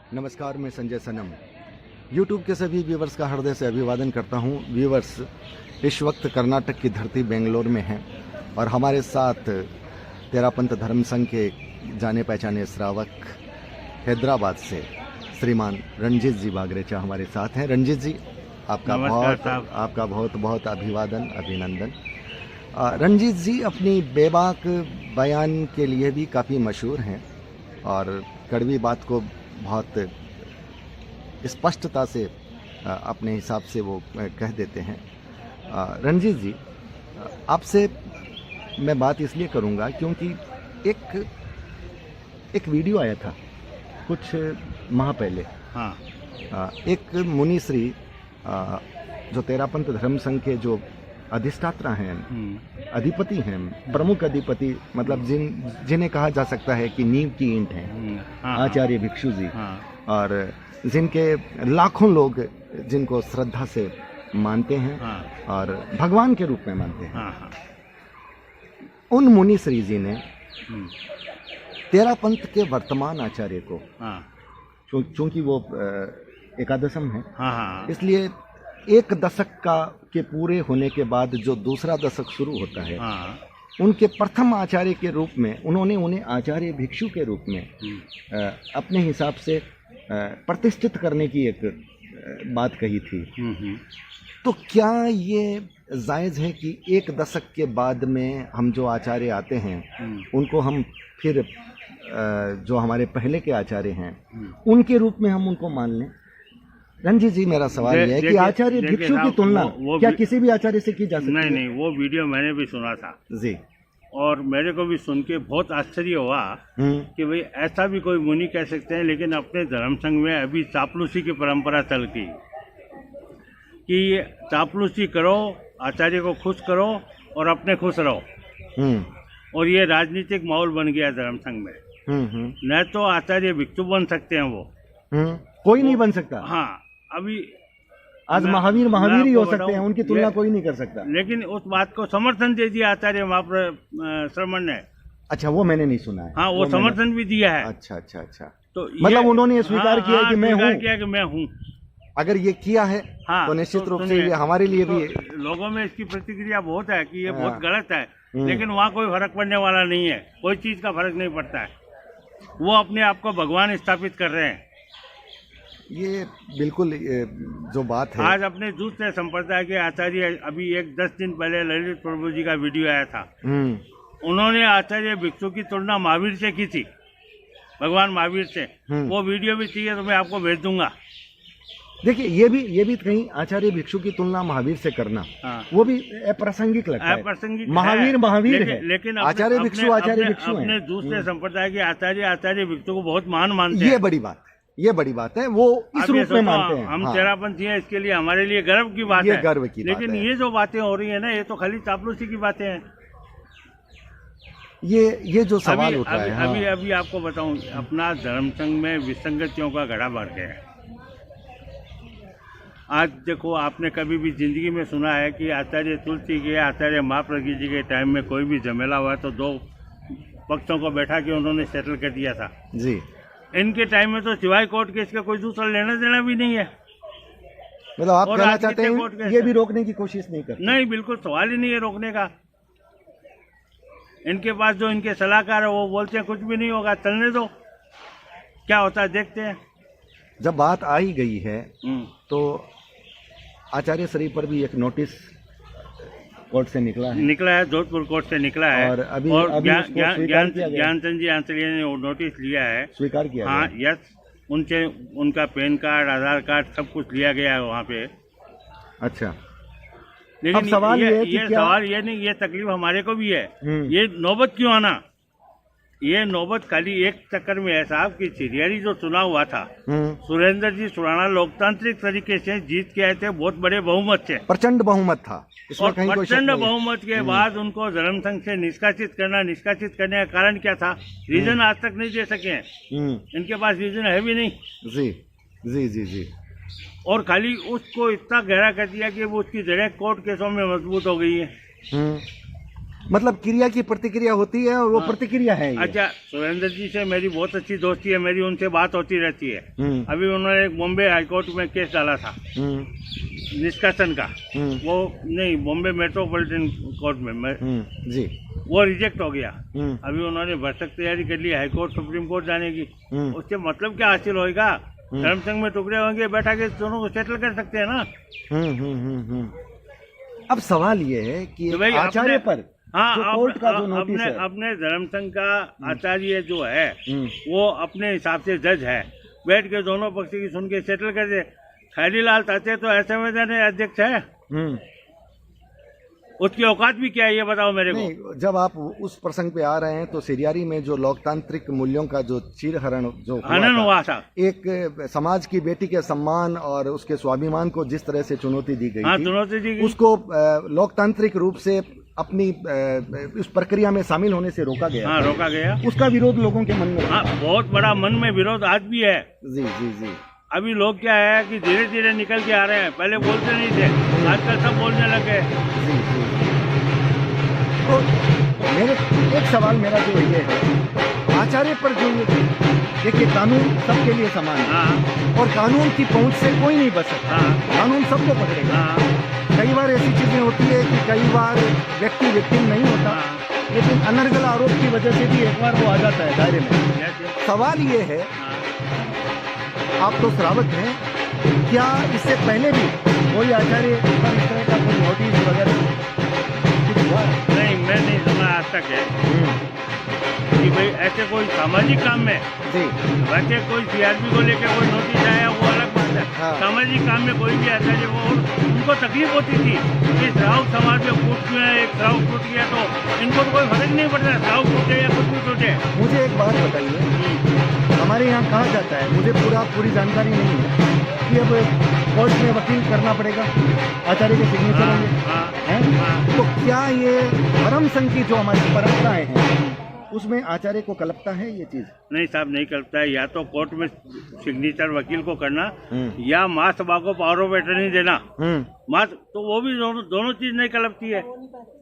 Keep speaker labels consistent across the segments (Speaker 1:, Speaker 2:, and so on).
Speaker 1: नमस्कार, मैं संजय सनम यूट्यूब के सभी व्यूवर्स का हृदय से अभिवादन करता हूं। व्यूवर्स, इस वक्त कर्नाटक की धरती बेंगलोर में है और हमारे साथ तेरापंथ धर्म संघ के जाने पहचाने श्रावक हैदराबाद से श्रीमान रंजीत जी बागरेचा हमारे साथ हैं। रंजीत जी, आपका बहुत बहुत अभिवादन, अभिनंदन। रंजीत जी अपनी बेबाक बयान के लिए भी काफ़ी मशहूर हैं और कड़वी बात को बहुत स्पष्टता से अपने हिसाब से वो कह देते हैं। रंजीत जी, आपसे मैं बात इसलिए करूंगा क्योंकि एक वीडियो आया था कुछ माह पहले।
Speaker 2: हाँ।
Speaker 1: एक मुनिश्री जो तेरापंथ धर्म संघ के जो अधिष्ठाता हैं, अधिपति हैं, प्रमुख अधिपति, मतलब जिन्हें कहा जा सकता है कि नींव की ईंट हैं, आचार्य भिक्षु जी। और जिनके लाखों लोग जिनको श्रद्धा से मानते हैं और भगवान के रूप में मानते हैं, उन मुनिश्री जी ने तेरापंथ के वर्तमान आचार्य को, चूंकि वो एकादशम है, इसलिए एक दशक के पूरे होने के बाद जो दूसरा दशक शुरू होता है, उनके प्रथम आचार्य के रूप में उन्होंने उन्हें आचार्य भिक्षु के रूप में अपने हिसाब से प्रतिष्ठित करने की एक बात कही थी। तो क्या ये जायज़ है कि एक दशक के बाद में हम जो आचार्य आते हैं उनको हम फिर जो हमारे पहले के आचार्य हैं उनके रूप में हम उनको मान लें? रंजीत जी, मेरा सवाल यह है कि आचार्य भिक्षु की तुलना क्या किसी भी आचार्य से की जा सकती है?
Speaker 2: नहीं, वो वीडियो मैंने भी सुना था
Speaker 1: जी, और
Speaker 2: मेरे को भी सुन के बहुत आश्चर्य हुआ कि भाई ऐसा भी कोई मुनि कह सकते हैं। लेकिन अपने धर्म संघ में अभी चापलूसी की परंपरा चल गई कि चापलूसी करो, आचार्य को खुश करो और अपने खुश रहो। और ये राजनीतिक माहौल बन गया धर्म संघ में। न तो आचार्य भिक्षु बन सकते हैं वो,
Speaker 1: कोई नहीं बन सकता।
Speaker 2: हाँ, अभी
Speaker 1: आज महावीर ही हो सकते हैं, उनकी तुलना कोई नहीं कर सकता।
Speaker 2: लेकिन उस बात को समर्थन दे दिया आचार्य श्रमण ने।
Speaker 1: अच्छा, वो मैंने नहीं सुना है।
Speaker 2: हाँ, वो समर्थन भी दिया है।
Speaker 1: अच्छा।
Speaker 2: तो
Speaker 1: मतलब उन्होंने स्वीकार किया कि
Speaker 2: मैं हूँ।
Speaker 1: अगर ये किया है तो निश्चित रूप से ये हमारे लिए भी
Speaker 2: लोगों में इसकी प्रतिक्रिया बहुत है कि ये बहुत गलत है। लेकिन वहाँ कोई फर्क पड़ने वाला नहीं है, कोई चीज का फर्क नहीं पड़ता है। वो अपने आप को भगवान स्थापित कर रहे हैं।
Speaker 1: ये बिल्कुल जो बात है,
Speaker 2: आज अपने दूसरे संप्रदाय के आचार्य, अभी 10 दिन पहले ललित प्रभु जी का वीडियो आया था, उन्होंने आचार्य भिक्षु की तुलना महावीर से की थी, भगवान महावीर से। वो वीडियो भी चाहिए तो मैं आपको भेज दूंगा।
Speaker 1: देखिए, ये भी कहीं आचार्य भिक्षु की तुलना महावीर से करना, वो भी अप्रासंगिक लगता है।
Speaker 2: अप्रासंगिक
Speaker 1: महावीर है, लेकिन आचार्य भिक्षु
Speaker 2: अपने दूसरे संप्रदाय के आचार्य भिक्षु को बहुत महान मानते हैं।
Speaker 1: ये बड़ी बात है, वो इस रूप में मानते हैं।
Speaker 2: हम तेरापंथी हैं, इसके लिए हमारे लिए गर्व की बात है।
Speaker 1: गर्व की
Speaker 2: लेकिन ये जो बातें हो रही है ना, ये तो खाली चापलूसी की बातें हैं।
Speaker 1: ये जो सवाल उठ रहा है,
Speaker 2: अभी आपको बताऊं, अपना धर्म संघ में विसंगतियों का घड़ा भर गया है। आज देखो, आपने कभी भी जिंदगी में सुना है कि आचार्य तुलसी के, आचार्य महाप्रज्ञ जी के टाइम में कोई भी झमेला हुआ तो 2 पक्षों को बैठा के उन्होंने सेटल कर दिया था? जी। इनके टाइम में तो सिवाय कोर्ट केस का कोई दूसरा लेना देना भी नहीं है।
Speaker 1: मतलब आप कहना चाहते हैं ये भी रोकने की कोशिश नहीं करते?
Speaker 2: नहीं, बिल्कुल सवाल ही नहीं है रोकने का। इनके पास जो इनके सलाहकार है वो बोलते हैं कुछ भी नहीं होगा, चलने दो, क्या होता है देखते हैं।
Speaker 1: जब बात आ ही गई है तो आचार्य श्री पर भी एक नोटिस कोर्ट से निकला है,
Speaker 2: जोधपुर कोर्ट से निकला है। और अभी ज्ञानचंद जी आंचलिया ने वो नोटिस लिया है, स्वीकार किया। हाँ, यस, उनका पैन कार्ड, आधार कार्ड सब कुछ लिया गया है वहाँ पे।
Speaker 1: अच्छा,
Speaker 2: लेकिन सवाल ये नहीं, ये तकलीफ हमारे को भी है। ये नौबत क्यों आना? ये नौबत खाली एक चक्कर में है साहब कि चिरियारी जो चुनाव हुआ था, सुरेंद्र जी सुराणा लोकतांत्रिक तरीके से जीत के आए थे, बहुत बड़े बहुमत से,
Speaker 1: प्रचंड बहुमत था।
Speaker 2: और प्रचंड बहुमत के बाद उनको धर्म संघ से निष्कासित करने का कारण क्या था? रीजन आज तक नहीं दे सके हैं। इनके पास रीजन है भी नहीं।
Speaker 1: जी।
Speaker 2: और खाली उसको इतना गहरा कर दिया कि वो उसकी जड़ें कोर्ट केसों में मजबूत हो गई है।
Speaker 1: मतलब क्रिया की प्रतिक्रिया होती है और वो प्रतिक्रिया है ये।
Speaker 2: अच्छा, सुरेंद्र जी से मेरी बहुत अच्छी दोस्ती है, मेरी उनसे बात होती रहती है। अभी उन्होंने एक बॉम्बे हाईकोर्ट में केस डाला था निष्कासन का, वो नहीं बॉम्बे मेट्रोपॉलिटन कोर्ट में
Speaker 1: जी,
Speaker 2: वो रिजेक्ट हो गया। अभी उन्होंने भरसक तैयारी कर ली हाईकोर्ट सुप्रीम कोर्ट जाने की। उससे मतलब क्या हासिल होएगा? धर्म संघ में टुकड़े होंगे, बैठा के दोनों को सेटल कर सकते हैं ना।
Speaker 1: अब सवाल ये है कि
Speaker 2: तो
Speaker 1: आचार्य पर
Speaker 2: हाँ,
Speaker 1: जो कोर्ट का जो नोटिस है,
Speaker 2: अपने धर्म संघ का आचार्य जो है वो अपने हिसाब से जज है, बैठ के दोनों पक्ष की सुन के सेटल कर दे। खैरीलाल ताते तो ऐसे में अध्यक्ष है, उसकी औकात भी क्या है ये बताओ मेरे को।
Speaker 1: नहीं, जब आप उस प्रसंग पे आ रहे हैं तो सिरियारी में जो लोकतांत्रिक मूल्यों का जो चीरहरण जो
Speaker 2: हनन हुआ था,
Speaker 1: एक समाज की बेटी के सम्मान और उसके स्वाभिमान को जिस तरह से चुनौती दी गई थी,
Speaker 2: चुनौती दी गई,
Speaker 1: उसको लोकतांत्रिक रूप से अपनी इस प्रक्रिया में शामिल होने से रोका गया।
Speaker 2: रोका गया।
Speaker 1: उसका विरोध लोगों के मन में
Speaker 2: बहुत बड़ा मन में विरोध आज भी है।
Speaker 1: जी जी जी।
Speaker 2: अभी लोग क्या है कि धीरे धीरे निकल के आ रहे हैं, पहले बोलते नहीं थे, आजकल सब बोलने लगे।
Speaker 1: जी जी। तो मेरे एक सवाल मेरा जो ये है, आचार्य पर जो ये देखिए कानून सबके लिए समान है और कानून की पहुंच से कोई नहीं बच सकता, कानून सबको पकड़ेगा। कई बार ऐसी चीजें होती है कि कई बार व्यक्ति विक्टिम नहीं होता, लेकिन अनर्गल आरोप की वजह से भी एक बार वो आ जाता है दायरे में। सवाल ये है, आप तो श्रावक हैं, क्या इससे पहले भी कोई आचार्य पर इस तरह का कोई नोटिस वगैरह कुछ हुआ?
Speaker 2: नहीं, मैं नहीं सुना आज तक है कि भाई ऐसे कोई सामाजिक काम में
Speaker 1: जी,
Speaker 2: वैसे कोई सीआरपी को लेकर कोई नोटिस आया वो अलग बात है। सामाजिक काम में कोई भी आचार्य वो उनको तकलीफ होती थी कि श्रावक समाज में फूट में एक श्रावक टूट गया तो इनको तो कोई फर्क नहीं पड़ता, श्रावक टूटे या कुछ भी टूटे।
Speaker 1: मुझे एक बात बताइए, हमारे यहाँ कहा जाता है, मुझे पूरी जानकारी नहीं है कि अब कोर्ट में वकील करना पड़ेगा, आचार्य के सिग्नेचर होंगे, तो क्या ये धर्म संघ की जो हमारी परंपराएं हैं उसमें आचार्य को कल्पता है ये चीज?
Speaker 2: नहीं साहब, नहीं कल्पता है। या तो कोर्ट में सिग्नेचर वकील को करना या महासभा को पावर ऑफ अटर्नी देना, तो वो भी दोनों चीज नहीं कल्पती है।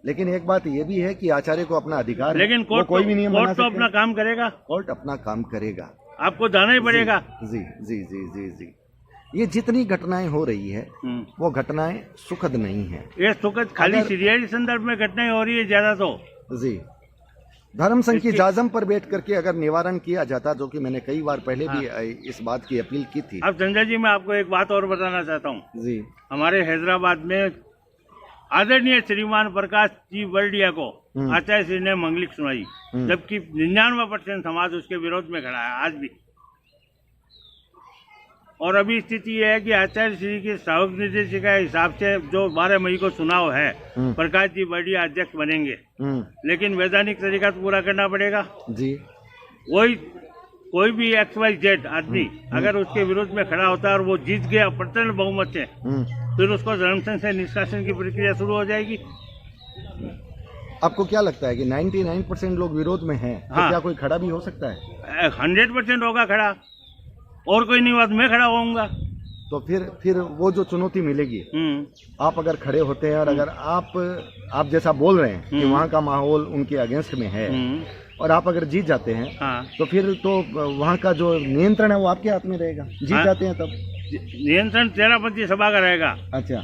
Speaker 1: लेकिन एक बात ये भी है कि आचार्य को अपना अधिकार है,
Speaker 2: लेकिन कोर्ट
Speaker 1: कोई भी नियम बना सकते हैं।
Speaker 2: अपना काम करेगा,
Speaker 1: कोर्ट अपना काम करेगा,
Speaker 2: आपको जाना ही पड़ेगा।
Speaker 1: जी जी जी जी जी। ये जितनी घटनाएं हो रही है वो घटनाएं सुखद नहीं है।
Speaker 2: ये सुखद खाली सीरियस संदर्भ में घटनाएं हो रही है ज्यादा। तो
Speaker 1: जी, धर्म संघ की जाजम पर बैठ करके अगर निवारण किया जाता, जो कि मैंने कई बार पहले भी इस बात की अपील की थी।
Speaker 2: अब संजय जी, मैं आपको एक बात और बताना चाहता हूँ
Speaker 1: जी।
Speaker 2: हमारे हैदराबाद में आदरणीय श्रीमान प्रकाश जी वर्डिया को आचार्य श्री ने मंगलिक सुनाई, जबकि 99% समाज उसके विरोध में खड़ा है आज भी। और अभी स्थिति यह है कि आचार्य श्री के श्रावक निर्देशिका के हिसाब से जो 12 मई को चुनाव है, प्रकाश जी वर्डिया अध्यक्ष बनेंगे, लेकिन वैधानिक तरीका तो पूरा करना पड़ेगा जी। कोई भी XYZ आदमी अगर उसके विरोध में खड़ा होता है और वो जीत गया प्रचंड बहुमत से, फिर उसको धर्म संघ से निष्कासन की प्रक्रिया शुरू हो जाएगी।
Speaker 1: आपको क्या लगता है कि 99% लोग विरोध में हैं, तो क्या कोई खड़ा भी हो सकता है?
Speaker 2: 100% होगा खड़ा, और कोई नहीं हुआ तो मैं खड़ा होऊंगा।
Speaker 1: तो फिर वो जो चुनौती मिलेगी, आप अगर खड़े होते हैं और अगर आप जैसा बोल रहे हैं कि वहाँ का माहौल उनके अगेंस्ट में है, और आप अगर जीत जाते हैं, तो फिर तो वहाँ का जो नियंत्रण है वो आपके हाथ में रहेगा। जीत जाते हैं तब
Speaker 2: नियंत्रण 13 सभा का रहेगा।
Speaker 1: अच्छा,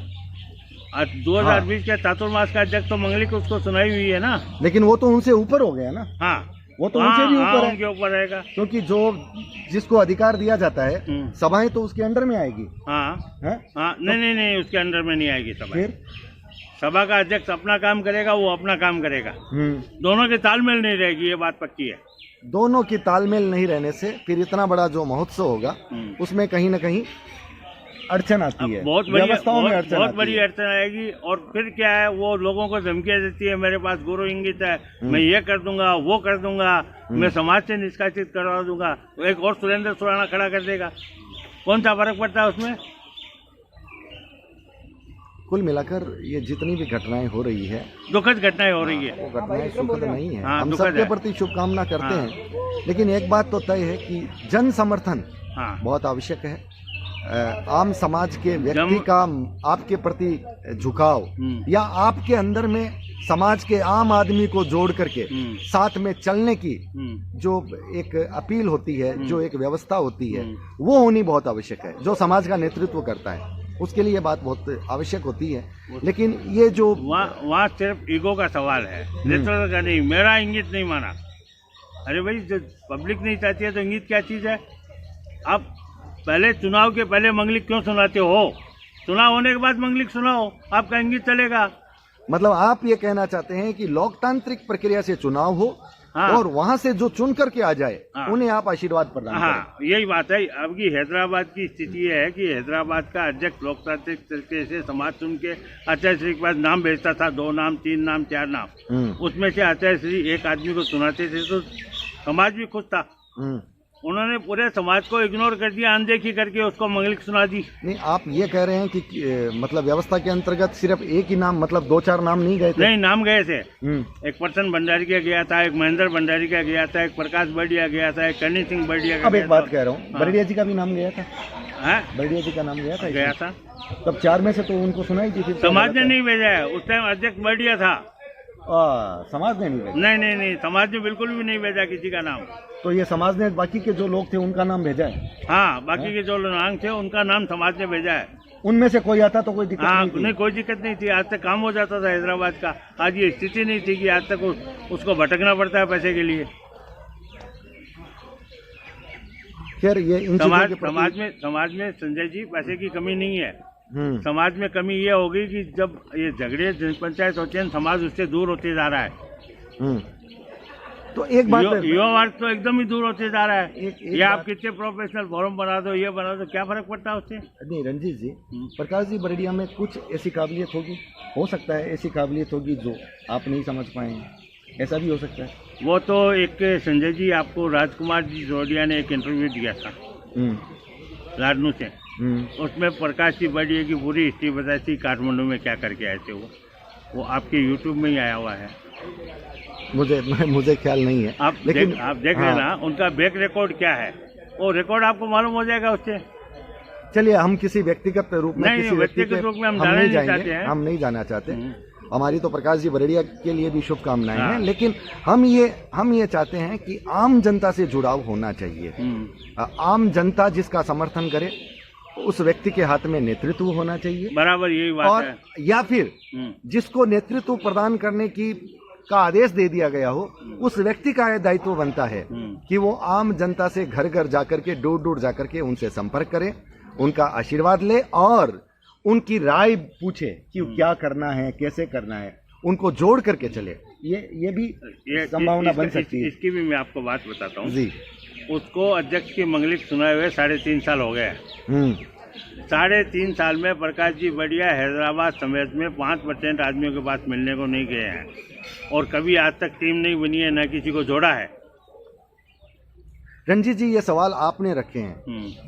Speaker 2: 2020 के चातुर्मास का अध्यक्ष तो मंगलिक उसको सुनाई हुई है ना,
Speaker 1: लेकिन वो तो उनसे ऊपर हो गया ना।
Speaker 2: हाँ,
Speaker 1: वो तो उनसे भी ऊपर है,
Speaker 2: उनके ऊपर रहेगा,
Speaker 1: क्योंकि जिसको अधिकार दिया जाता है, सभाएं तो उसके अंडर में आएगी। नहीं, उसके अंडर में नहीं आएगी सभा। फिर सभा का अध्यक्ष अपना काम करेगा, वो अपना काम करेगा। दोनों की तालमेल नहीं रहेगी, ये बात पक्की है। दोनों की तालमेल नहीं रहने से फिर इतना बड़ा जो महोत्सव होगा उसमें कहीं न कहीं अड़चन आती है,
Speaker 2: बहुत बड़ी अड़चन आएगी। और फिर क्या है, वो लोगों को धमकियां देती है, मेरे पास गुरु इंगित है, मैं ये कर दूंगा, वो कर दूंगा, मैं समाज से निष्कासित करवा दूंगा। एक और सुरेंद्र सुराना खड़ा कर देगा, कौन सा फर्क पड़ता है उसमें?
Speaker 1: कुल मिलाकर ये जितनी भी घटनाएं हो रही है,
Speaker 2: दुखद घटनाएं हो रही है,
Speaker 1: वो घटनाएं सुखद नहीं है। हम सबके प्रति शुभकामना करते हैं, लेकिन एक बात तो तय है कि जन समर्थन बहुत आवश्यक है। आम समाज के व्यक्ति का आपके प्रति झुकाव या आपके अंदर में समाज के आम आदमी को जोड़ करके साथ में चलने की जो एक अपील होती है, जो एक व्यवस्था होती है, वो होनी बहुत आवश्यक है। जो समाज का नेतृत्व करता है उसके लिए ये बात बहुत आवश्यक होती है। लेकिन ये जो
Speaker 2: वहाँ सिर्फ ईगो का सवाल है, नेतृत्व का नहीं। मेरा इंगित नहीं माना। अरे भाई, जो पब्लिक नहीं चाहती है तो इंगित क्या चीज़ है? आप पहले चुनाव के पहले मंगलिक क्यों सुनाते हो? चुनाव होने के बाद मंगलिक सुनाओ, आपका इंगित चलेगा।
Speaker 1: मतलब आप ये कहना चाहते हैं कि लोकतांत्रिक प्रक्रिया से चुनाव हो, हाँ, और वहां से जो चुन करके आ जाए, हाँ, उन्हें आप आशीर्वाद प्रदान करें।
Speaker 2: हाँ, यही बात है। अब की हैदराबाद की स्थिति है कि हैदराबाद का अध्यक्ष लोकतांत्रिक तरीके से समाज चुन के आचार्य श्री के पास नाम भेजता था, 2 नाम 3 नाम 4 नाम, उसमें से आचार्य श्री एक आदमी को चुनाते थे तो समाज भी खुश था। उन्होंने पूरे समाज को इग्नोर कर दिया, अनदेखी करके उसको मंगलिक सुना दी।
Speaker 1: नहीं, आप ये कह रहे हैं कि मतलब व्यवस्था के अंतर्गत सिर्फ एक ही नाम, मतलब 2-4 नाम नहीं गए थे?
Speaker 2: नहीं, नाम गए थे। एक पर्सन भंडारी का गया था, एक महेंद्र भंडारी का गया था, एक प्रकाश बर्डिया गया था, एक करनी सिंह बर्डिया का।
Speaker 1: अब एक बात कह रहा हूँ, बर्डिया जी का भी नाम गया था? बर्डिया जी का नाम गया था। तब 4 में से तो उनको सुनाई थी।
Speaker 2: समाज ने नहीं भेजा है, उस टाइम अध्यक्ष बर्डिया था।
Speaker 1: समाज ने नहीं भेजा?
Speaker 2: नहीं, समाज ने बिल्कुल भी नहीं भेजा किसी का नाम।
Speaker 1: तो ये समाज ने बाकी के जो लोग थे उनका नाम भेजा है?
Speaker 2: हाँ, बाकी के जो लोग थे उनका नाम समाज ने भेजा है।
Speaker 1: उनमें से कोई आता तो कोई दिक्कत नहीं थी?
Speaker 2: नहीं, कोई दिक्कत नहीं थी। आज तक काम हो जाता था हैदराबाद का। आज ये स्थिति नहीं थी कि आज तक उसको भटकना पड़ता है पैसे के लिए।
Speaker 1: खैर, ये
Speaker 2: समाज में संजय जी पैसे की कमी नहीं है। समाज में कमी ये होगी कि जब ये झगड़े पंचायत होते हैं, समाज उससे दूर होते जा रहा है।
Speaker 1: तो एक बात,
Speaker 2: युवा वर्ग तो एकदम ही दूर होते जा रहा है। ये आप कितने प्रोफेशनल फॉरम बना दो, ये बना दो, क्या फर्क पड़ता है उससे? नहीं
Speaker 1: रंजीत जी, प्रकाश जी बरड़िया में कुछ ऐसी काबिलियत होगी, हो सकता है ऐसी काबिलियत होगी जो आप नहीं समझ पाए, ऐसा भी हो सकता है।
Speaker 2: वो तो एक संजय जी, आपको राजकुमार जी जोड़िया ने एक इंटरव्यू दिया था लाडनू से, उसमें प्रकाश जी बर्डिया की पूरी हिस्ट्री बताई थी, काठमांडू में क्या करके आए थे। वो आपके यूट्यूब में ही आया हुआ है।
Speaker 1: मुझे ख्याल नहीं है,
Speaker 2: लेकिन आप देख लेना उनका बैक रिकॉर्ड क्या है, वो रिकॉर्ड आपको मालूम हो जाएगा उससे।
Speaker 1: चलिए, हम किसी व्यक्तिगत रूप में किसी
Speaker 2: व्यक्तिगत रूप में हम
Speaker 1: नहीं जाना चाहते। हमारी तो प्रकाश जी बरड़िया के लिए भी शुभकामनाएं हैं, लेकिन हम ये चाहते हैं कि आम जनता से जुड़ाव होना चाहिए। आम जनता जिसका समर्थन करे उस व्यक्ति के हाथ में नेतृत्व होना चाहिए।
Speaker 2: बराबर, यही बात है।
Speaker 1: या फिर जिसको नेतृत्व प्रदान करने का आदेश दे दिया गया हो, उस व्यक्ति का यह दायित्व बनता है कि वो आम जनता से घर घर जाकर के, डोर डोर जाकर के उनसे संपर्क करे, उनका आशीर्वाद ले और उनकी राय पूछे कि क्या करना है, कैसे करना है, उनको जोड़ करके चले। ये भी संभावना बन सकती है।
Speaker 2: इसकी भी मैं आपको बात बताता हूँ
Speaker 1: जी।
Speaker 2: उसको अध्यक्ष की मंगलिक सुनाए हुए 3.5 साल हो गए। 3.5 साल में प्रकाश जी बर्डिया हैदराबाद समेत में 5% आदमियों के पास मिलने को नहीं गए हैं, और कभी आज तक टीम नहीं बनी है, न किसी को जोड़ा है।
Speaker 1: रंजीत जी, ये सवाल आपने रखे हैं,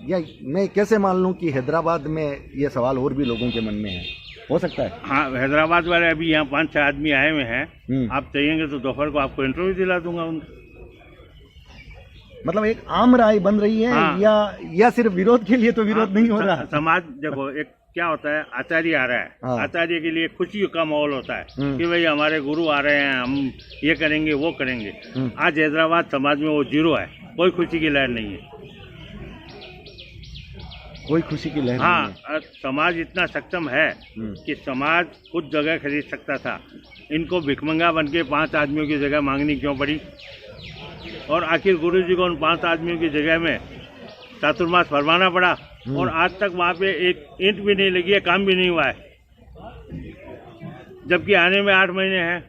Speaker 1: या मैं कैसे मान लूं कि हैदराबाद में ये सवाल और भी लोगों के मन में है? हो सकता है। हाँ,
Speaker 2: हैदराबाद वाले अभी यहाँ 5-6 आदमी आए हुए हैं। आप चाहिएंगे तो दोपहर को आपको इंटरव्यू दिला दूंगा उनका।
Speaker 1: मतलब एक आम राय बन रही है। हाँ। या सिर्फ विरोध के लिए तो विरोध नहीं हो रहा।
Speaker 2: समाज देखो, एक क्या होता है, आचार्य आ रहा है। हाँ। आचार्य के लिए खुशी का माहौल होता है कि भाई हमारे गुरु आ रहे हैं, हम ये करेंगे वो करेंगे। आज हैदराबाद समाज में वो 0 है, कोई खुशी की लहर नहीं है।
Speaker 1: कोई खुशी की लहर नहीं है।
Speaker 2: समाज इतना सक्षम है कि समाज खुद जगह खरीद सकता था। इनको भिखमंगा बन के 5 आदमियों की जगह मांगनी क्यों पड़ी? और आखिर गुरु जी को उन 5 आदमियों की जगह में चातुर्मास फरमाना पड़ा, और आज तक वहाँ पे एक ईंट भी नहीं लगी है, काम भी नहीं हुआ है, जबकि आने में 8 महीने हैं।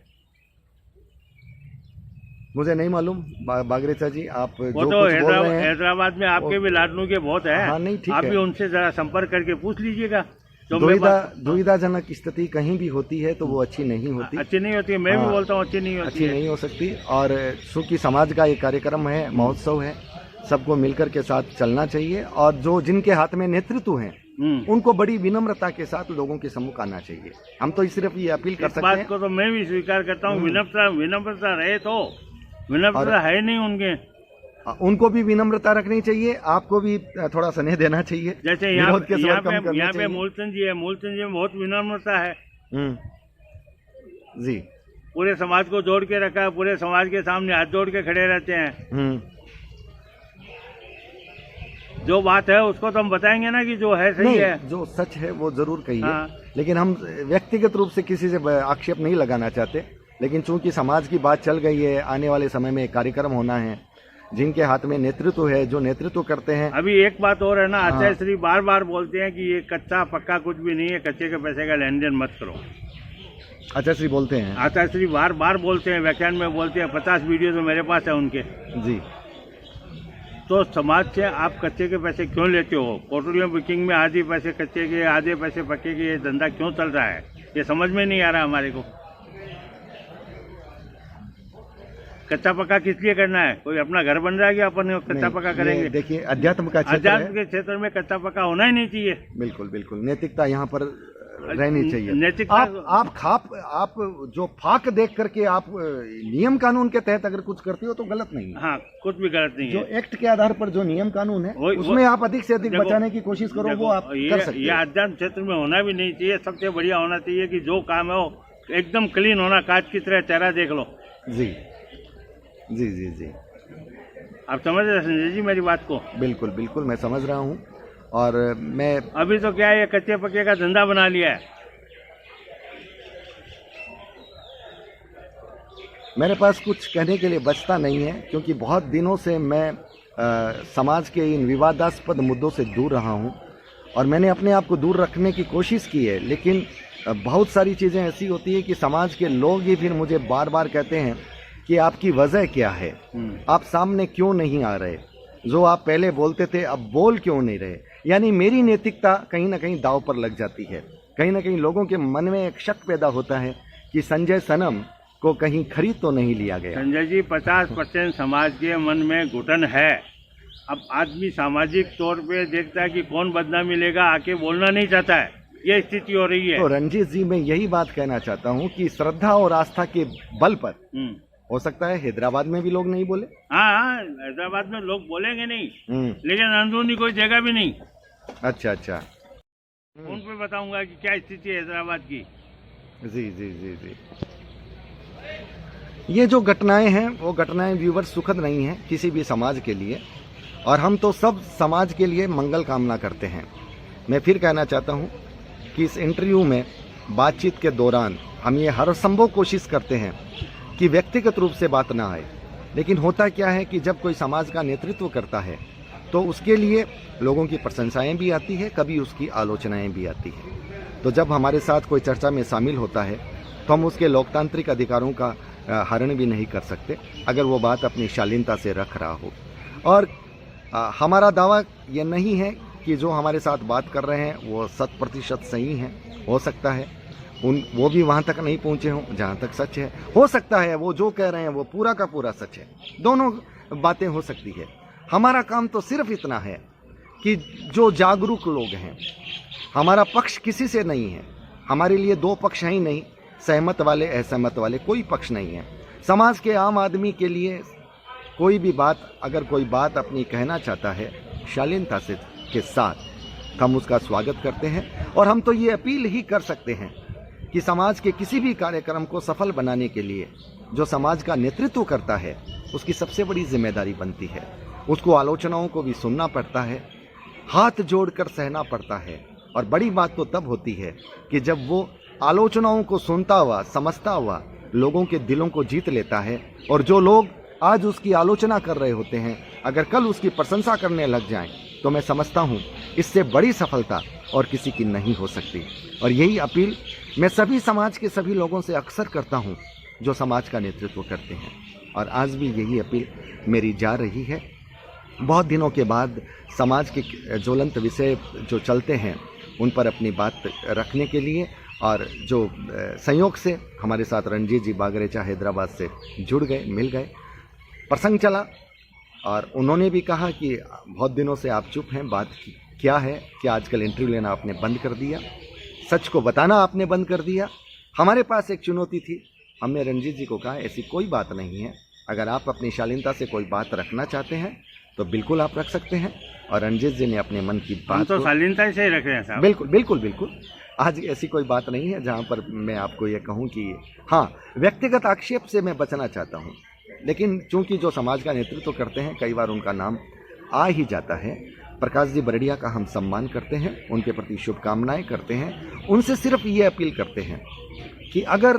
Speaker 1: मुझे नहीं मालूम बागरेचा जी, आप
Speaker 2: वो तो हैदराबाद में आपके भी लाडनू के बहुत है।
Speaker 1: हाँ, नहीं, ठीक
Speaker 2: आप
Speaker 1: है।
Speaker 2: भी उनसे जरा संपर्क करके पूछ लीजिएगा।
Speaker 1: दुविधाजनक स्थिति कहीं भी होती है तो वो अच्छी नहीं होती।
Speaker 2: अच्छी नहीं होती है, मैं भी बोलता हूँ अच्छी नहीं
Speaker 1: हो सकती। और चूंकि समाज का एक कार्यक्रम है, महोत्सव है, सबको मिलकर के साथ चलना चाहिए, और जिनके हाथ में नेतृत्व है उनको बड़ी विनम्रता के साथ लोगों के सम्मुख आना चाहिए। हम तो सिर्फ ये अपील कर सकते हैं।
Speaker 2: बात को तो मैं भी स्वीकार करता हूँ, विनम्रता रहे तो, विनम्रता है नहीं उनके।
Speaker 1: उनको भी विनम्रता रखनी चाहिए, आपको भी थोड़ा स्नेह देना चाहिए।
Speaker 2: जैसे यहाँ पे मूलचंद जी है, मूलचंद जी में बहुत विनम्रता है।
Speaker 1: जी,
Speaker 2: पूरे समाज को जोड़ के रखा है, पूरे समाज के सामने हाथ जोड़ के खड़े रहते हैं। जो बात है उसको तो हम बताएंगे ना कि जो है सही है,
Speaker 1: जो सच है वो जरूर कहिए। हाँ। लेकिन हम व्यक्तिगत रूप से किसी से आक्षेप नहीं लगाना चाहते, लेकिन चूंकि समाज की बात चल गई है, आने वाले समय में कार्यक्रम होना है, जिनके हाथ में नेतृत्व है, जो नेतृत्व करते हैं।
Speaker 2: अभी एक बात और है ना, आचार्य श्री बार बार बोलते हैं कि ये कच्चा पक्का कुछ भी नहीं है, कच्चे के पैसे का लेन देन मत करो।
Speaker 1: आचार्य श्री बोलते हैं,
Speaker 2: आचार्य श्री बार बार बोलते हैं, व्याख्यान में बोलते हैं, 50 वीडियो तो मेरे पास है उनके।
Speaker 1: जी।
Speaker 2: तो समाज से आप कच्चे के पैसे क्यों लेते हो? पेट्रोलियम बुकिंग में आधे पैसे कच्चे के, आधे पैसे पक्के के, ये धंधा क्यों चल रहा है? ये समझ में नहीं आ रहा हमारे को। कच्चा पक्का किस लिए करना है? कोई अपना घर बन रहा है कि अपन कच्चा पक्का करेंगे?
Speaker 1: देखिए, अध्यात्म का क्षेत्र,
Speaker 2: अध्यात्म के क्षेत्र में कच्चा पक्का होना ही नहीं चाहिए।
Speaker 1: बिल्कुल बिल्कुल, नैतिकता यहाँ पर रहनी चाहिए।
Speaker 2: नैतिकता
Speaker 1: आप जो फाक देख करके आप नियम कानून के तहत अगर कुछ करते हो तो गलत नहीं है।
Speaker 2: हाँ, कुछ भी गलत नहीं है।
Speaker 1: जो एक्ट के आधार पर जो नियम कानून है उसमें आप अधिक से अधिक बचाने की कोशिश करो, वो आप कर सकते हैं।
Speaker 2: ये अध्यात्म क्षेत्र में होना भी नहीं चाहिए। सबसे बढ़िया होना चाहिए कि जो काम है वो एकदम क्लीन होना, कांच की तरह चेहरा देख लो।
Speaker 1: जी जी जी जी,
Speaker 2: आप समझ रहे हैं संजय जी मेरी बात को?
Speaker 1: बिल्कुल बिल्कुल, मैं समझ रहा हूँ। और मैं
Speaker 2: अभी तो क्या है, ये कच्चे पक्के का धंधा बना लिया है।
Speaker 1: मेरे पास कुछ कहने के लिए बचता नहीं है, क्योंकि बहुत दिनों से मैं समाज के इन विवादास्पद मुद्दों से दूर रहा हूँ और मैंने अपने आप को दूर रखने की कोशिश की है। लेकिन बहुत सारी चीज़ें ऐसी होती है कि समाज के लोग ही फिर मुझे बार बार कहते हैं कि आपकी वजह क्या है, आप सामने क्यों नहीं आ रहे, जो आप पहले बोलते थे अब बोल क्यों नहीं रहे। यानी मेरी नैतिकता कहीं ना कहीं दांव पर लग जाती है। कहीं ना कहीं लोगों के मन में एक शक पैदा होता है कि संजय सनम को कहीं खरीद तो नहीं लिया गया।
Speaker 2: संजय जी, 50% समाज के मन में घुटन है। अब आदमी सामाजिक तौर पे देखता है कि कौन बदनामी लेगा, आके बोलना नहीं चाहता है, ये स्थिति हो रही है।
Speaker 1: तो रंजीत जी, मैं यही बात कहना चाहता हूँ कि श्रद्धा और आस्था के बल पर हो सकता है हैदराबाद में भी लोग नहीं बोले।
Speaker 2: हाँ, हैदराबाद में लोग बोलेंगे नहीं, लेकिन अंदरूनी कोई जगह भी नहीं।
Speaker 1: अच्छा अच्छा,
Speaker 2: उन पे बताऊंगा कि क्या स्थिति है हैदराबाद की।
Speaker 1: जी जी जी जी, ये जो घटनाएं हैं वो घटनाएं व्यूवर्स सुखद नहीं है किसी भी समाज के लिए, और हम तो सब समाज के लिए मंगल कामना करते हैं। मैं फिर कहना चाहता हूं कि इस इंटरव्यू में बातचीत के दौरान हम ये हर संभव कोशिश करते हैं कि व्यक्तिगत रूप से बात ना आए, लेकिन होता क्या है कि जब कोई समाज का नेतृत्व करता है तो उसके लिए लोगों की प्रशंसाएं भी आती है, कभी उसकी आलोचनाएं भी आती है। तो जब हमारे साथ कोई चर्चा में शामिल होता है तो हम उसके लोकतांत्रिक अधिकारों का हरण भी नहीं कर सकते अगर वो बात अपनी शालीनता से रख रहा हो। और हमारा दावा ये नहीं है कि जो हमारे साथ बात कर रहे हैं वो 100% सही हैं। हो सकता है वो भी वहाँ तक नहीं पहुँचे हों जहाँ तक सच है। हो सकता है वो जो कह रहे हैं वो पूरा का पूरा सच है। दोनों बातें हो सकती है। हमारा काम तो सिर्फ इतना है कि जो जागरूक लोग हैं, हमारा पक्ष किसी से नहीं है। हमारे लिए दो पक्ष हैं ही नहीं, सहमत वाले असहमत वाले कोई पक्ष नहीं है। समाज के आम आदमी के लिए कोई भी बात, अगर कोई बात अपनी कहना चाहता है शालीनता से के साथ, हम उसका स्वागत करते हैं। और हम तो ये अपील ही कर सकते हैं कि समाज के किसी भी कार्यक्रम को सफल बनाने के लिए जो समाज का नेतृत्व करता है उसकी सबसे बड़ी जिम्मेदारी बनती है। उसको आलोचनाओं को भी सुनना पड़ता है, हाथ जोड़कर सहना पड़ता है। और बड़ी बात तो तब होती है कि जब वो आलोचनाओं को सुनता हुआ, समझता हुआ लोगों के दिलों को जीत लेता है। और जो लोग आज उसकी आलोचना कर रहे होते हैं अगर कल उसकी प्रशंसा करने लग जाएं तो मैं समझता हूं इससे बड़ी सफलता और किसी की नहीं हो सकती। और यही अपील मैं सभी समाज के सभी लोगों से अक्सर करता हूं जो समाज का नेतृत्व करते हैं, और आज भी यही अपील मेरी जा रही है। बहुत दिनों के बाद समाज के ज्वलंत विषय जो चलते हैं उन पर अपनी बात रखने के लिए, और जो संयोग से हमारे साथ रणजीत जी बागरेचा हैदराबाद से जुड़ गए, मिल गए, प्रसंग चला, और उन्होंने भी कहा कि बहुत दिनों से आप चुप हैं, बात क्या है, क्या आजकल इंटरव्यू लेना आपने बंद कर दिया, सच को बताना आपने बंद कर दिया। हमारे पास एक चुनौती थी, हमने रणजीत जी को कहा ऐसी कोई बात नहीं है, अगर आप अपनी शालीनता से कोई बात रखना चाहते हैं तो बिल्कुल आप रख सकते हैं। और रंजीत जी ने अपने मन की बात
Speaker 2: तो शालीनता से ही रख रहे हैं साहब।
Speaker 1: बिल्कुल बिल्कुल बिल्कुल। आज ऐसी कोई बात नहीं है जहां पर मैं आपको ये कहूं कि हाँ, व्यक्तिगत आक्षेप से मैं बचना चाहता हूं, लेकिन चूंकि जो समाज का नेतृत्व करते हैं कई बार उनका नाम आ ही जाता है। प्रकाश जी बरड़िया का हम सम्मान करते हैं, उनके प्रति शुभकामनाएं करते हैं, उनसे सिर्फ ये अपील करते हैं कि अगर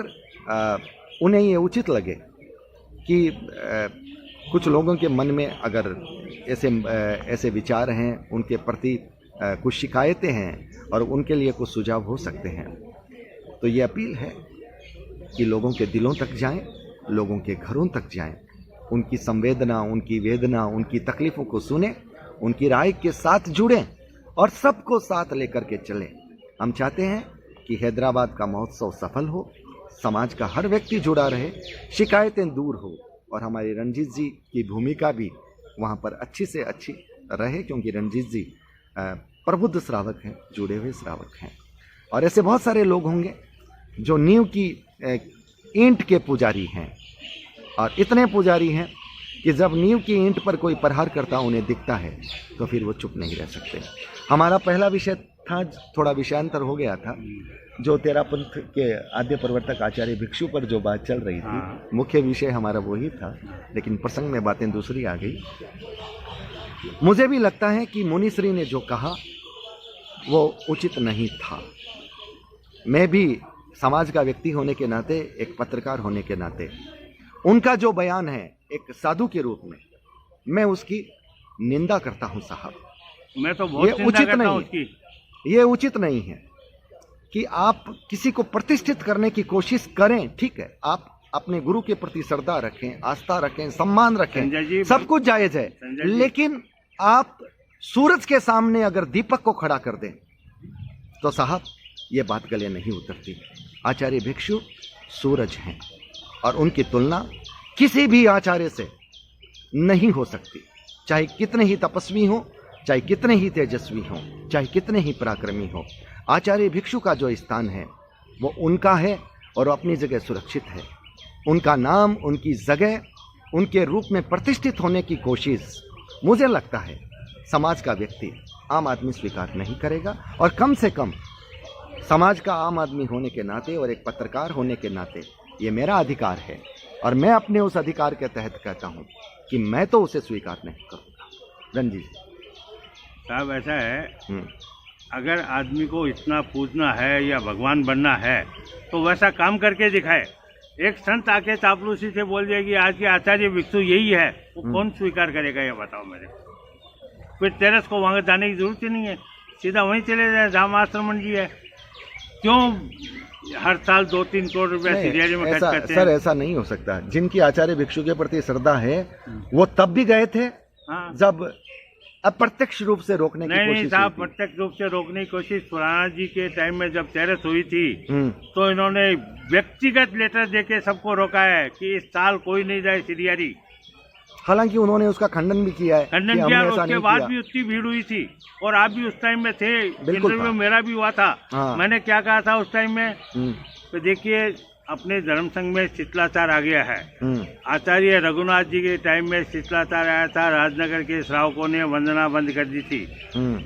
Speaker 1: उन्हें ये उचित लगे कि कुछ लोगों के मन में अगर ऐसे विचार हैं, उनके प्रति कुछ शिकायतें हैं और उनके लिए कुछ सुझाव हो सकते हैं, तो ये अपील है कि लोगों के दिलों तक जाएं, लोगों के घरों तक जाएं, उनकी संवेदना, उनकी वेदना, उनकी तकलीफ़ों को सुने, उनकी राय के साथ जुड़ें और सबको साथ लेकर के चलें। हम चाहते हैं कि हैदराबाद का महोत्सव सफल हो, समाज का हर व्यक्ति जुड़ा रहे, शिकायतें दूर हो और हमारे रंजीत जी की भूमिका भी वहाँ पर अच्छी से अच्छी रहे, क्योंकि रंजीत जी प्रबुद्ध श्रावक हैं, जुड़े हुए श्रावक हैं। और ऐसे बहुत सारे लोग होंगे जो नींव की ईंट के पुजारी हैं, और इतने पुजारी हैं कि जब नींव की ईंट पर कोई प्रहार करता उन्हें दिखता है तो फिर वो चुप नहीं रह सकते। हमारा पहला विषय था, थोड़ा विषयांतर हो गया था, जो तेरापंथ के आद्य प्रवर्तक आचार्य भिक्षु पर जो बात चल रही थी, मुख्य विषय हमारा वही था, लेकिन प्रसंग में बातें दूसरी आ गई। मुझे भी लगता है कि मुनिश्री ने जो कहा वो उचित नहीं था। मैं भी समाज का व्यक्ति होने के नाते, एक पत्रकार होने के नाते, उनका जो बयान है एक साधु के रूप में, मैं उसकी निंदा करता हूं साहब।
Speaker 2: मैं तो बहुत
Speaker 1: ये उचित नहीं है, ये उचित नहीं है कि आप किसी को प्रतिष्ठित करने की कोशिश करें। ठीक है, आप अपने गुरु के प्रति श्रद्धा रखें, आस्था रखें, सम्मान रखें, सब कुछ जायज है, लेकिन आप सूरज के सामने अगर दीपक को खड़ा कर दें तो साहब ये बात गले नहीं उतरती। आचार्य भिक्षु सूरज हैं और उनकी तुलना किसी भी आचार्य से नहीं हो सकती, चाहे कितने ही तपस्वी हो, चाहे कितने ही तेजस्वी हो, चाहे कितने ही पराक्रमी हो। आचार्य भिक्षु का जो स्थान है वो उनका है और अपनी जगह सुरक्षित है। उनका नाम, उनकी जगह, उनके रूप में प्रतिष्ठित होने की कोशिश मुझे लगता है समाज का व्यक्ति, आम आदमी स्वीकार नहीं करेगा। और कम से कम समाज का आम आदमी होने के नाते और एक पत्रकार होने के नाते ये मेरा अधिकार है और मैं अपने उस अधिकार के तहत कहता हूं कि मैं तो उसे स्वीकार नहीं करूंगा। रंजीत
Speaker 2: साहब, ऐसा है, अगर आदमी को इतना पूजना है या भगवान बनना है तो वैसा काम करके दिखाए। एक संत आके चापलूसी से बोल दिया कि आज के आचार्य भिक्षु यही है, वो कौन स्वीकार करेगा ये बताओ मेरे। फिर टेरेस को वहां जाने की जरूरत ही नहीं है, सीधा वहीं चले जाए जहाँ आश्रमण जी है। क्यों हर साल 2-3 करोड़ रुपया सीरियरी में खर्च करते हैं?
Speaker 1: सर ऐसा नहीं हो सकता। जिनकी आचार्य भिक्षु के प्रति श्रद्धा है वो तब भी गए थे जब अप्रत्यक्ष रूप से रोकने की कोशिश
Speaker 2: नहीं साहब, प्रत्यक्ष रूप से रोकने की कोशिश पुराना जी के टाइम में जब टेरेस हुई थी तो इन्होंने व्यक्तिगत लेटर देके सबको रोका है कि इस साल कोई नहीं जाए सिरियारी।
Speaker 1: हालांकि उन्होंने उसका खंडन भी किया है,
Speaker 2: खंडन किया, उसके बाद भी उतनी भीड़ हुई थी और आप भी उस टाइम में थे, इंटरव्यू मेरा भी हुआ था। मैंने क्या कहा था उस टाइम में, तो देखिए अपने धर्म संघ में शिथिलाचार आ गया है। आचार्य रघुनाथ जी के टाइम में शिथिलाचार आया था, राजनगर के श्रावकों ने वंदना बंद कर दी थी।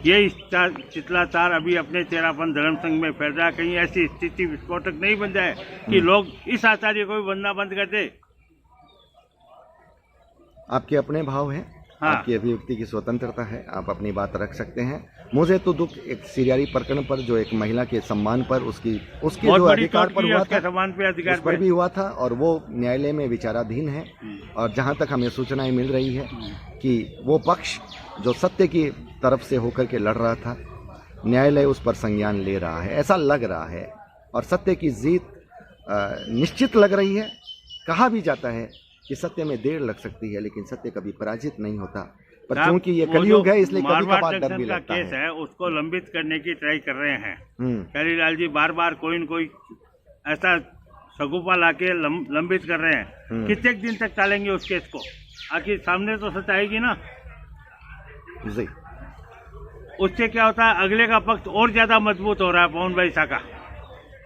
Speaker 2: ये शिथिलाचार अभी अपने तेरापन धर्म संघ में फैल रहा है। कहीं ऐसी स्थिति विस्फोटक नहीं बन जाए कि लोग इस आचार्य को भी वंदना बंद कर दे।
Speaker 1: आपके अपने भाव हैं, आपकी अभिव्यक्ति की स्वतंत्रता है, आप अपनी बात रख सकते हैं। मुझे तो दुख एक सिरियारी प्रकरण पर, जो एक महिला के सम्मान पर, उसके जो अधिकार पर हुआ था,
Speaker 2: सम्मान पे अधिकार
Speaker 1: पर भी हुआ था और वो न्यायालय में विचाराधीन है। और जहां तक हमें सूचनाएं मिल रही है कि वो पक्ष जो सत्य की तरफ से होकर के लड़ रहा था, न्यायालय उस पर संज्ञान ले रहा है, ऐसा लग रहा है। और सत्य की जीत निश्चित लग रही है। कहा भी जाता है कि सत्य में देर लग सकती है लेकिन सत्य कभी पराजित नहीं होता। पर क्योंकि ये कलयुग है इसलिए कभी कभार डर भी लगता
Speaker 2: केस है, उसको लंबित करने की ट्राई कर रहे हैं कलीलाल जी। बार बार कोई न कोई ऐसा सगुफा लाके लंबित कर रहे हैं। कितने दिन तक टालेंगे उस केस को? आखिर सामने तो सच आएगी ना
Speaker 1: जी।
Speaker 2: उससे क्या होता है, अगले का पक्ष और ज्यादा मजबूत हो रहा है। पवन भाई साका,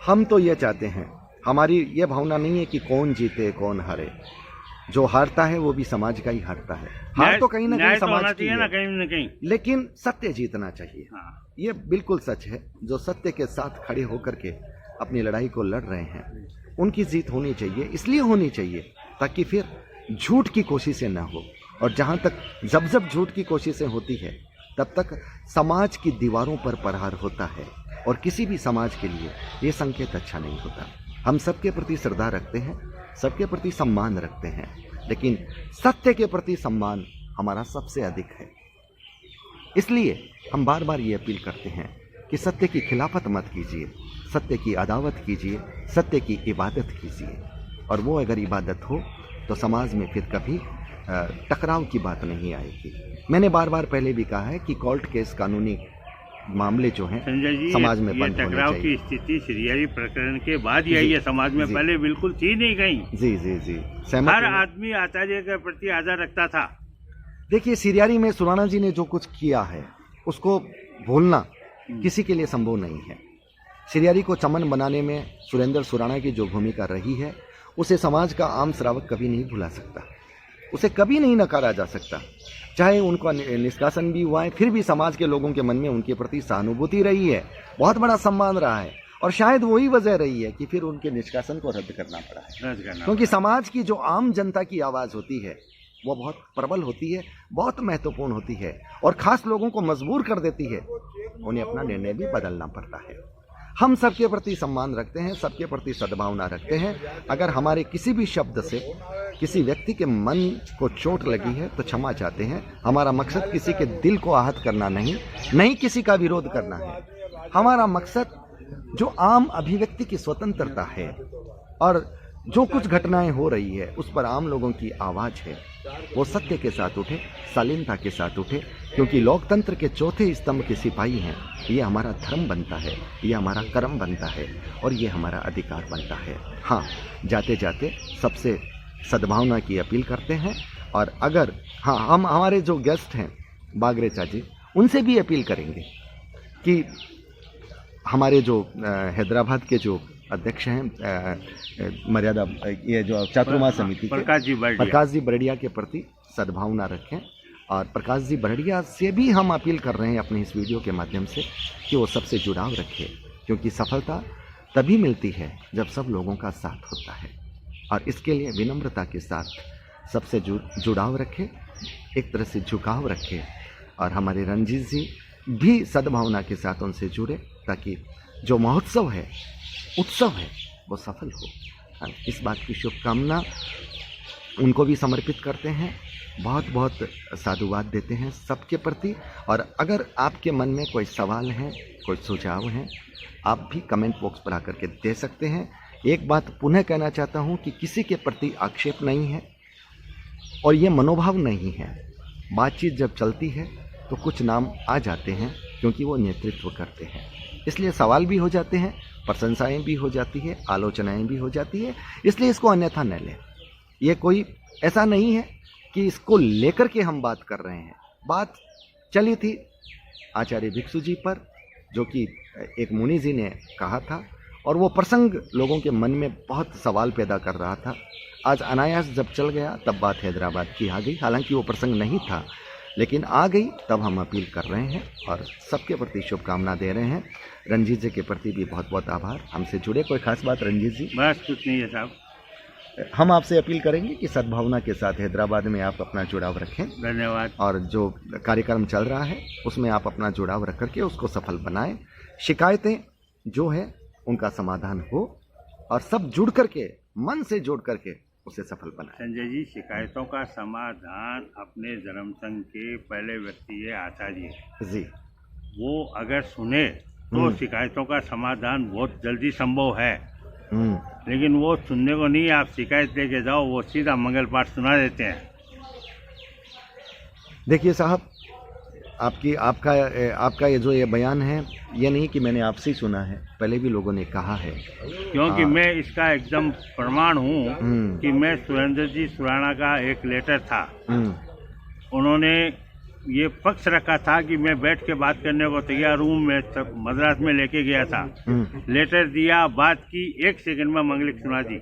Speaker 1: हम तो ये चाहते हैं, हमारी ये भावना नहीं है कि कौन जीते कौन हारे। जो हारता है वो भी समाज का ही हारता है। हार तो कहीं ना कहीं समाज की है,
Speaker 2: कहीं न कहीं,
Speaker 1: लेकिन सत्य जीतना चाहिए।
Speaker 2: हाँ।
Speaker 1: ये बिल्कुल सच है। जो सत्य के साथ खड़े होकर के अपनी लड़ाई को लड़ रहे हैं उनकी जीत होनी चाहिए। इसलिए होनी चाहिए ताकि फिर झूठ की कोशिशें ना हो, और जहाँ तक जब झूठ की कोशिशें होती है तब तक समाज की दीवारों पर प्रहार होता है, और किसी भी समाज के लिए ये संकेत अच्छा नहीं होता। हम सबके प्रति श्रद्धा रखते हैं, सबके प्रति सम्मान रखते हैं, लेकिन सत्य के प्रति सम्मान हमारा सबसे अधिक है। इसलिए हम बार बार ये अपील करते हैं कि सत्य की खिलाफत मत कीजिए, सत्य की अदावत कीजिए, सत्य की इबादत कीजिए। और वो अगर इबादत हो तो समाज में फिर कभी टकराव की बात नहीं आएगी। मैंने बार बार पहले भी कहा है कि कोर्ट केस, कानूनी मामले जो हैं समाज में बंद होने
Speaker 2: टकराव
Speaker 1: चाहिए।
Speaker 2: की स्थिति श्रीहरि प्रकरण के बाद ही आई है, समाज में पहले बिल्कुल थी नहीं कहीं।
Speaker 1: जी जी जी, सहमत
Speaker 2: हर
Speaker 1: हूं।
Speaker 2: आदमी आचार्य के प्रति आदर रखता था।
Speaker 1: देखिए, सिरियारी में सुराणा जी ने जो कुछ किया है उसको भूलना किसी के लिए संभव नहीं है। सिरियारी को चमन बनाने में सुरेंद्र सुराणा की जो भूमिका रही है उसे समाज का आम श्रावक कभी नहीं भुला सकता, उसे कभी नहीं नकारा जा सकता। चाहे उनका निष्कासन भी हुआ है, फिर भी समाज के लोगों के मन में उनके प्रति सहानुभूति रही है, बहुत बड़ा सम्मान रहा है, और शायद वही वजह रही है कि फिर उनके निष्कासन को रद्द करना पड़ा है। क्योंकि समाज की जो आम जनता की आवाज़ होती है वो बहुत प्रबल होती है, बहुत महत्वपूर्ण होती है, और खास लोगों को मजबूर कर देती है, उन्हें अपना निर्णय भी बदलना पड़ता है। हम सबके प्रति सम्मान रखते हैं, सबके प्रति सद्भावना रखते हैं। अगर हमारे किसी भी शब्द से किसी व्यक्ति के मन को चोट लगी है तो क्षमा चाहते हैं। हमारा मकसद किसी के दिल को आहत करना नहीं किसी का विरोध करना है। हमारा मकसद जो आम अभिव्यक्ति की स्वतंत्रता है, और जो कुछ घटनाएं हो रही है उस पर आम लोगों की आवाज़ है, वो सत्य के साथ उठे, शालीनता के साथ उठे, क्योंकि लोकतंत्र के चौथे स्तंभ के सिपाही हैं। ये हमारा धर्म बनता है, ये हमारा कर्म बनता है, और ये हमारा अधिकार बनता है। हाँ, जाते जाते सबसे सद्भावना की अपील करते हैं। और अगर हम हमारे जो गेस्ट हैं बागरेचा जी, उनसे भी अपील करेंगे कि हमारे जो हैदराबाद के जो अध्यक्ष हैं मर्यादा, ये जो चातुर्मास समिति के प्रकाश जी बरड़िया के प्रति सद्भावना रखें। और प्रकाश जी बरड़िया से भी हम अपील कर रहे हैं अपने इस वीडियो के माध्यम से कि वो सबसे जुड़ाव रखें, क्योंकि सफलता तभी मिलती है जब सब लोगों का साथ होता है। और इसके लिए विनम्रता के साथ सबसे जुड़ाव रखें, एक तरह से झुकाव रखें, और हमारे रंजीत जी भी सद्भावना के साथ उनसे जुड़े, ताकि जो महोत्सव है, उत्सव है, वो सफल हो। इस बात की शुभकामना उनको भी समर्पित करते हैं। बहुत बहुत साधुवाद देते हैं सबके प्रति। और अगर आपके मन में कोई सवाल है, कोई सुझाव है, आप भी कमेंट बॉक्स पर आकर के दे सकते हैं। एक बात पुनः कहना चाहता हूं कि किसी के प्रति आक्षेप नहीं है, और ये मनोभाव नहीं है। बातचीत जब चलती है तो कुछ नाम आ जाते हैं, क्योंकि वो नेतृत्व करते हैं, इसलिए सवाल भी हो जाते हैं, प्रशंसाएं भी हो जाती है, आलोचनाएं भी हो जाती है। इसलिए इसको अन्यथा न लें। ये कोई ऐसा नहीं है कि इसको लेकर के हम बात कर रहे हैं। बात चली थी आचार्य भिक्षु जी पर, जो कि एक मुनि जी ने कहा था, और वो प्रसंग लोगों के मन में बहुत सवाल पैदा कर रहा था। आज अनायास जब चल गया तब बात हैदराबाद की आ गई, हालांकि वो प्रसंग नहीं था, लेकिन आ गई, तब हम अपील कर रहे हैं और सबके प्रति शुभकामना दे रहे हैं। रंजीत जी के प्रति भी बहुत बहुत आभार, हमसे जुड़े। कोई खास बात रंजीत जी?
Speaker 2: बस कुछ नहीं है साहब,
Speaker 1: हम आपसे अपील करेंगे कि सद्भावना के साथ हैदराबाद में आप अपना जुड़ाव रखें।
Speaker 2: धन्यवाद।
Speaker 1: और जो कार्यक्रम चल रहा है उसमें आप अपना जुड़ाव रख करके उसको सफल बनाएं। शिकायतें जो है उनका समाधान हो, और सब जुड़ करके, मन से जुड़ करके उसे सफल बनाएं।
Speaker 2: संजय जी, शिकायतों का समाधान अपने धर्म संघ के पहले व्यक्ति है आचार्य
Speaker 1: जी,
Speaker 2: वो अगर सुने तो शिकायतों का समाधान बहुत जल्दी संभव है। लेकिन वो सुनने को नहीं, आप शिकायत लेके जाओ, वो सीधा मंगल पाठ सुना देते हैं।
Speaker 1: देखिए साहब, आपका ये जो ये बयान है, ये नहीं कि मैंने आपसे ही सुना है, पहले भी लोगों ने कहा है।
Speaker 2: क्योंकि मैं इसका एकदम प्रमाण हूँ कि मैं सुरेंद्र जी सुराणा का एक लेटर था, उन्होंने ये पक्ष रखा था कि मैं बैठ के बात करने को तैयार हूँ। मैं मद्रास में लेके गया था, लेटर दिया, बात की, 1 सेकंड में मंगलिक सुना दी,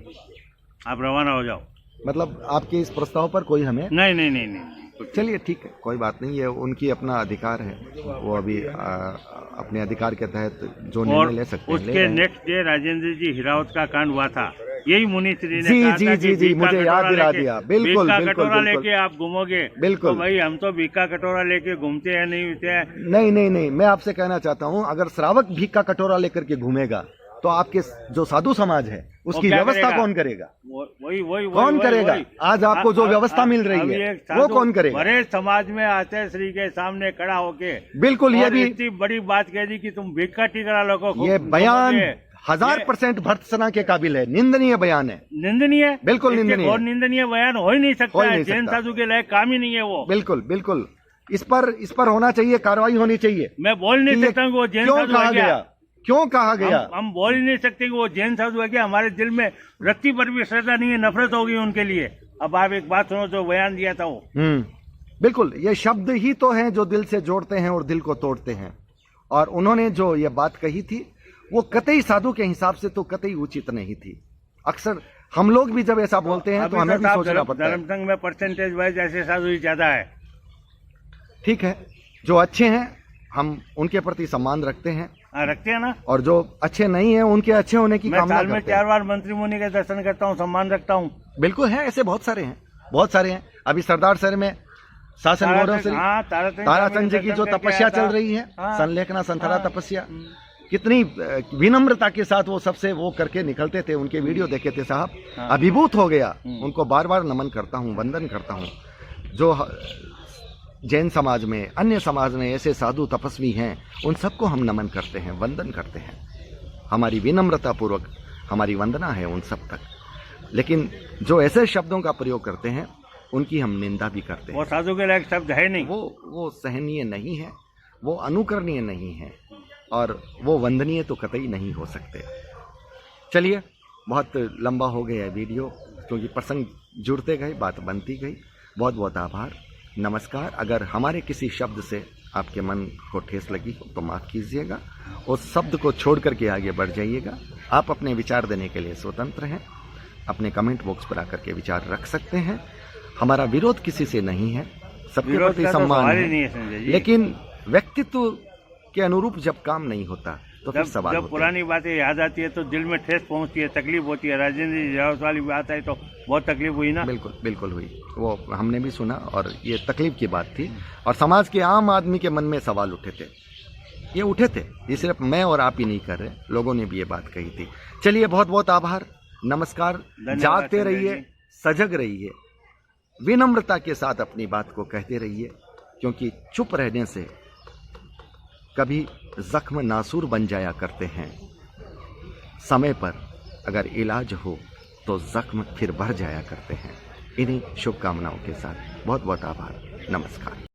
Speaker 2: आप रवाना हो जाओ।
Speaker 1: मतलब आपके इस प्रस्ताव पर कोई हमें
Speaker 2: नहीं नहीं नहीं नहीं।
Speaker 1: चलिए ठीक है, कोई बात नहीं, ये उनकी अपना अधिकार है, वो अभी अपने अधिकार के तहत जो निर्णय ले सकते हैं।
Speaker 2: उसके नेक्स्ट डे राजेंद्र जी हिरावत का कांड हुआ था, यही मुनीश्री ने
Speaker 1: जी
Speaker 2: कहा
Speaker 1: जी
Speaker 2: था
Speaker 1: जी
Speaker 2: कि
Speaker 1: जी मुझे याद दिला दिया। बिल्कुल
Speaker 2: बीका
Speaker 1: बिल्कुल
Speaker 2: कटोरा
Speaker 1: बिल्कुल
Speaker 2: लेके आप घूमोगे,
Speaker 1: बिल्कुल।
Speaker 2: तो भाई हम तो बीका कटोरा लेके घूमते हैं नहीं होते हैं।
Speaker 1: नहीं नहीं नहीं, मैं आपसे कहना चाहता हूँ, अगर श्रावक भीख का कटोरा लेकर के घूमेगा तो आपके जो साधु समाज है उसकी व्यवस्था कौन करेगा?
Speaker 2: वही
Speaker 1: कौन करेगा? आज आपको जो व्यवस्था मिल रही है वो कौन करेगा?
Speaker 2: बड़े समाज में आते श्री के सामने खड़ा होके
Speaker 1: बिल्कुल, ये भी
Speaker 2: इतनी बड़ी बात कह दी कि तुम भिक्का टिकरा लोगों को,
Speaker 1: ये बयान 1000% भर्त्सना के काबिल है, निंदनीय बयान है,
Speaker 2: निंदनीय,
Speaker 1: बिल्कुल निंदनीय,
Speaker 2: और निंदनीय बयान हो ही नहीं सकता है, जैन साधु के लायक काम ही नहीं है वो।
Speaker 1: बिल्कुल बिल्कुल, इस पर होना चाहिए, कार्रवाई होनी चाहिए।
Speaker 2: मैं बोल नहीं सकता वो जैन साधु
Speaker 1: कहा गया, क्यों कहा गया?
Speaker 2: हम बोल ही नहीं सकते कि वो जैन साधु है क्या। हमारे दिल में रत्ती पर भी श्रद्धा नहीं है, नफरत होगी उनके लिए। अब आप एक बात सुनो, जो बयान दिया था वो,
Speaker 1: बिल्कुल, ये शब्द ही तो हैं जो दिल से जोड़ते हैं और दिल को तोड़ते हैं। और उन्होंने जो ये बात कही थी वो कतई साधु के हिसाब से तो कतई उचित नहीं थी। अक्सर हम लोग भी जब ऐसा बोलते हैं तो हमें भी सोचना पड़ता है।
Speaker 2: धर्म संघ में परसेंटेज वाइज ऐसे साधु ही ज्यादा है।
Speaker 1: ठीक है, जो अच्छे हैं हम उनके प्रति सम्मान रखते हैं,
Speaker 2: रखते हैं ना,
Speaker 1: और जो अच्छे नहीं है उनके अच्छे होने की कामना करते हैं।
Speaker 2: मैं 4 बार मंत्री मुनि के दर्शन करता हूँ, सम्मान रखता हूँ।
Speaker 1: बिल्कुल है, ऐसे बहुत सारे हैं, बहुत सारे हैं। अभी सरदार सर में शासन गौरव से ताराचंद जी की जो तपस्या चल रही है, संलेखना संथरा तपस्या, कितनी विनम्रता के साथ वो सबसे वो करके निकलते थे। उनके वीडियो देखे थे साहब, अभिभूत हो गया। उनको बार बार नमन करता हूँ, वंदन करता हूँ। जो जैन समाज में, अन्य समाज में ऐसे साधु तपस्वी हैं, उन सबको हम नमन करते हैं, वंदन करते हैं। हमारी विनम्रता पूर्वक हमारी वंदना है उन सब तक। लेकिन जो ऐसे शब्दों का प्रयोग करते हैं उनकी हम निंदा भी करते हैं।
Speaker 2: वो साधु के लायक शब्द है नहीं,
Speaker 1: वो सहनीय नहीं है, वो अनुकरणीय नहीं है, और वो वंदनीय तो कतई नहीं हो सकते। चलिए, बहुत लंबा हो गया वीडियो, क्योंकि प्रसंग जुड़ते गए, बात बनती गई। बहुत बहुत आभार, नमस्कार। अगर हमारे किसी शब्द से आपके मन को ठेस लगी हो तो माफ़ कीजिएगा, उस शब्द को छोड़ करके आगे बढ़ जाइएगा। आप अपने विचार देने के लिए स्वतंत्र हैं, अपने कमेंट बॉक्स पर आकर के विचार रख सकते हैं। हमारा विरोध किसी से नहीं है, सबके प्रति सम्मान है, लेकिन व्यक्तित्व के अनुरूप जब काम नहीं होता तो फिर सवाल
Speaker 2: जब पुरानी बातें याद आती है तो दिल में ठेस पहुंचती है, तकलीफ होती है। राजेंद्र जी हिरावत वाली बात आई तो बहुत तकलीफ हुई ना।
Speaker 1: बिल्कुल बिल्कुल हुई, वो हमने भी सुना, और ये तकलीफ की बात थी, और समाज के आम आदमी के मन में सवाल उठे थे, ये उठे थे। ये सिर्फ मैं और आप ही नहीं कर रहे, लोगों ने भी ये बात कही थी। चलिए, बहुत बहुत आभार, नमस्कार। जागते रहिए, सजग रहिए, विनम्रता के साथ अपनी बात को कहते रहिए, क्योंकि चुप रहने से कभी जख्म नासूर बन जाया करते हैं। समय पर अगर इलाज हो तो जख्म फिर भर जाया करते हैं। इन्हीं शुभकामनाओं के साथ बहुत बहुत आभार, नमस्कार।